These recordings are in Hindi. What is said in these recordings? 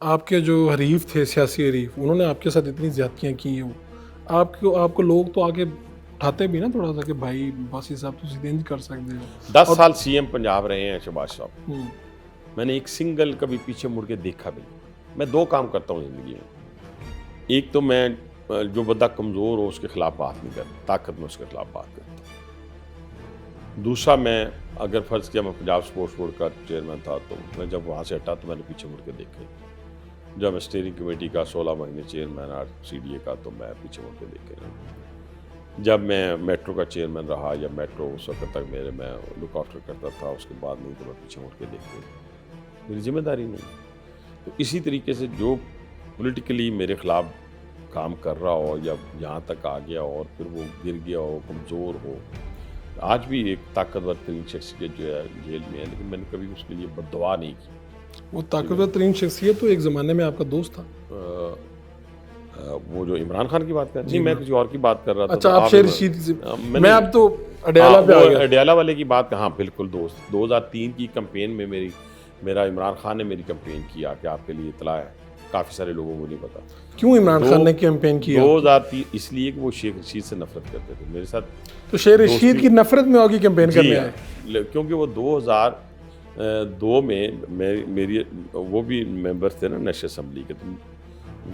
आपके जो हरीफ थे, सियासी हरीफ, उन्होंने आपके साथ इतनी ज्यादतियाँ की हैं, आपको आपको लोग तो आके उठाते भी ना थोड़ा सा कि भाई बासी साहब तुम इंज कर सकते हो। 10 और साल सीएम पंजाब रहे हैं शहबाज साहब। हम्म, मैंने एक सिंगल कभी पीछे मुड़ के देखा भी नहीं। मैं 2 काम करता हूँ ज़िंदगी में। एक तो मैं जो बंदा कमज़ोर हो उसके खिलाफ बात नहीं करता, ताकत में उसके खिलाफ बात करता हूँ। दूसरा, मैं अगर फ़र्ज़ किया मैं पंजाब स्पोर्ट्स बोर्ड का चेयरमैन था, तो मैं जब वहाँ से हटा तो मैंने पीछे मुड़ के देखे। जब मैं स्टीयरिंग कमेटी का 16 महीने चेयरमैन और सीडीए का, तो मैं पीछे मुड़ के देखे नहीं। जब मैं मेट्रो का चेयरमैन रहा, या मेट्रो उस वक्त तक मैं लुक आफ्टर करता था, उसके बाद नहीं तो मैं पीछे मुड़ के देखते, मेरी जिम्मेदारी नहीं। तो इसी तरीके से जो पॉलिटिकली मेरे खिलाफ काम कर रहा हो या यहाँ तक आ गया और फिर वो गिर गया हो, कमज़ोर हो, आज भी एक ताकतवर तरीन शख्सियत जो है जेल में है, लेकिन मैंने कभी उसके लिए बददुआ नहीं की। वो ताकतवर तरीन शख्सियत तो एक ज़माने में आपका दोस्त था। वो जो इमरान खान की बात कर नहीं, मैं किसी और की बात कर रहा था। अच्छा, तो आप शेर रशीद से, मैं अब तो अडयाला पे आ गया। अडयाला वाले की बात, हाँ बिल्कुल दोस्त। 2003 की कैंपेन में मेरा इमरान खान ने मेरी कैंपेन किया कि आपके लिए इतला है, काफ़ी सारे लोगों को नहीं पता। क्यों इमरान खान ने कैंपेन किया? 2003 इसलिए कि वो शेख रशीद से नफरत करते थे मेरे साथ। तो शेर रशीद की नफरत में होगी कैंपेन करने आए? क्योंकि वो 2002 में मेरी वो भी मेंबर थे ना नेशनल असम्बली के, तो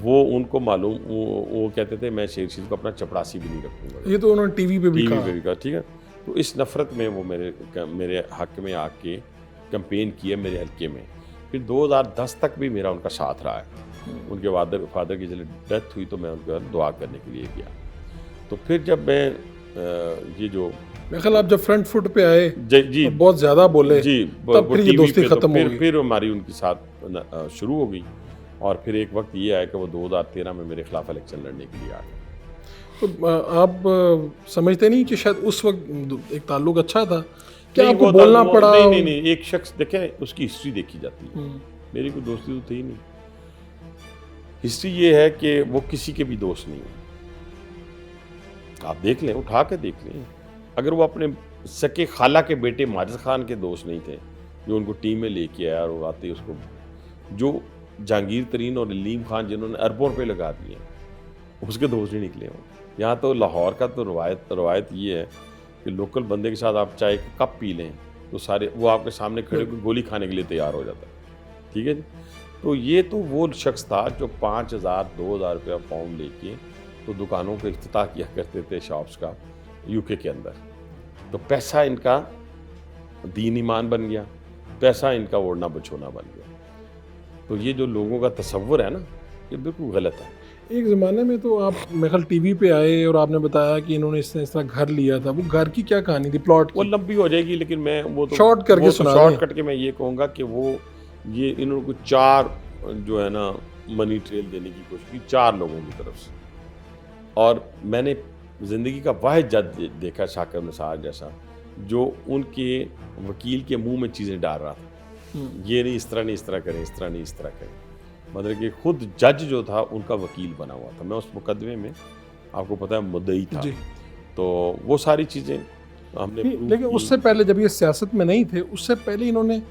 वो उनको मालूम, वो कहते थे मैं शेर रशीद को अपना चपरासी भी नहीं रखूँगा। ये तो उन्होंने टीवी पे भी कहा, ठीक है। तो इस नफरत में वो मेरे हक में आके कैंपेन किया मेरे हल्के में। फिर 2010 तक भी मेरा उनका साथ रहा है। उनके फादर की जब डेथ हुई तो मैं उनके घर दुआ करने के लिए गया। तो फिर जब मैं ये जो मेरे ख्याल आप जब फ्रंट फुट पे आए जी बहुत ज़्यादा बोले जी, तब फिर ये दोस्ती खत्म हो गई। फिर हमारी उनके साथ शुरू हो गई। और फिर एक वक्त ये आया कि वो 2013 में मेरे खिलाफ इलेक्शन लड़ने के लिए आ गए। तो आप समझते नहीं कि शायद उस वक्त एक ताल्लुक अच्छा था, क्या आपको बोलना पड़ा? नहीं, एक शख्स देखे उसकी हिस्ट्री देखी जाती है। मेरी कोई दोस्ती तो थी नहीं। हिस्ट्री ये है कि वो किसी के भी दोस्त नहीं है। आप देख लें, उठा के देख लें। अगर वो अपने सके खाला के बेटे माजिद खान के दोस्त नहीं थे जो उनको टीम में लेके आया और आते उसको, जो जहांगीर तरीन और अलीम खान जिन्होंने अरबों रुपये लगा दिए, उसके दोस्त नहीं निकले हो। यहाँ तो लाहौर का तो रवायत ये है कि लोकल बंदे के साथ आप चाय का कप पी लें तो सारे वो आपके सामने खड़े होकर गोली खाने के लिए तैयार हो जाता है। ठीक है जी। तो ये तो वो शख्स था जो 5,000-2,000 रुपया पाउंड लेके तो दुकानों को इफ्तिताह किया करते थे शॉप्स का यूके के अंदर। तो पैसा इनका दीन ईमान बन गया, पैसा इनका ओढ़ना बछोना बन गया। तो ये जो लोगों का तसव्वुर है ना, ये बिल्कुल गलत है। एक ज़माने में तो आप मेरे ख्याल टीवी पे आए और आपने बताया कि इन्होंने इस तरह घर लिया था। वो घर की क्या कहानी थी, प्लॉट की? वो लंबी हो जाएगी, लेकिन मैं वो तो शॉर्ट करके शॉर्ट कट के मैं ये कहूँगा कि वो ये इन्होंने कुछ 4 जो है ना मनी ट्रेल देने की कोशिश की 4 लोगों की तरफ से। और मैंने ज़िंदगी का वाहिद जज देखा शाकिर निसार जैसा, जो उनके वकील के मुंह में चीज़ें डाल रहा था। ये नहीं, इस तरह नहीं, इस तरह करें, इस तरह नहीं, इस तरह करें। मतलब कि खुद जज जो था उनका वकील बना हुआ था। मैं उस मुकदमे में, आपको पता है, मुद्दई था। तो वो सारी चीज़ें हमने लेकिन उससे पहले जब ये सियासत में नहीं थे, उससे पहले इन्होंने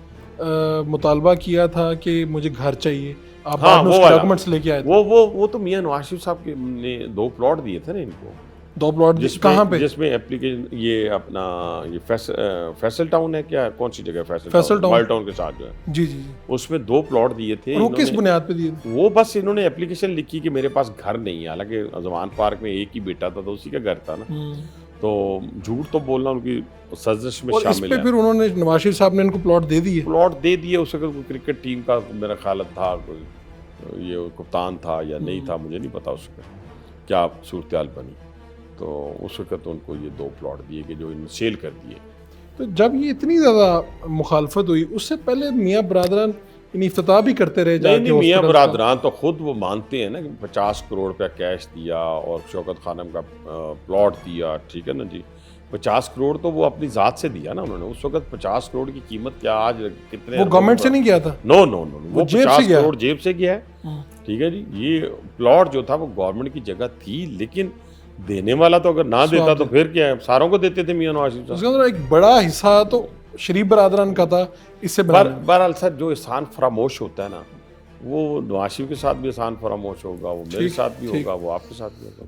मुतालबा किया था कि मुझे घर चाहिए। आप डॉक्यूमेंट्स लेके आए थे। वो तो मियां नवाज शरीफ साहब के ने 2 प्लॉट दिए थे ना इनको। 2 प्लॉट कहाँ पे? जिसमें एप्लीकेशन ये अपना ये फैसल टाउन है, क्या कौन सी जगह? फैसल टाउन, वाइल्ड टाउन के साथ जो है जी, उसमें 2 प्लॉट दिए थे। वो किस बुनियाद पे दिए? वो बस इन्होंने एप्लीकेशन लिखी कि मेरे पास घर नहीं है। हालांकि जमान पार्क में एक ही बेटा था तो उसी का घर था ना। तो झूठ तो बोलना उनकी साजिश में शामिल है। फिर उन्होंने नवाज शरीफ साहब ने इनको प्लॉट दे दिए। उस वक्त क्रिकेट टीम का मेरा ख्याल था, ये कप्तान था या नहीं था, मुझे नहीं पता उस वक्त क्या सूरत हाल बनी। तो उस वक्त उनको ये 2 प्लॉट दिए कि जो इन्होंने सेल कर दिए। तो जब ये इतनी ज़्यादा मुखालफत हुई, उससे पहले मियाँ बरादरान इफ्तिताह भी करते रहे। नहीं, मियाँ बरादरान तो खुद वो मानते हैं ना कि 50 करोड़ रुपया कैश दिया और शौकत खानम का प्लॉट दिया। ठीक है ना जी। 50 करोड़ तो वो अपनी ज़ात से दिया ना उन्होंने। उस वक्त 50 करोड़ की कीमत क्या आज कितने? वो गवर्नमेंट से नहीं गया था। नो, वो 50 करोड़ जेब से गया है। ठीक है जी। ये प्लॉट जो था वो गवर्नमेंट की जगह थी, लेकिन देने वाला तो अगर ना देता तो फिर क्या है, सारों को देते थे मियां नवाज शरीफ साहब। उसके अंदर एक बड़ा हिस्सा तो शरीफ बरादरान का था। इससे बहरहाल सर, जो एहसान फरामोश होता है ना, वो नवाज शरीफ के साथ भी एहसान फरामोश होगा, वो मेरे ठीक, साथ भी ठीक। होगा, वो आपके साथ भी होगा।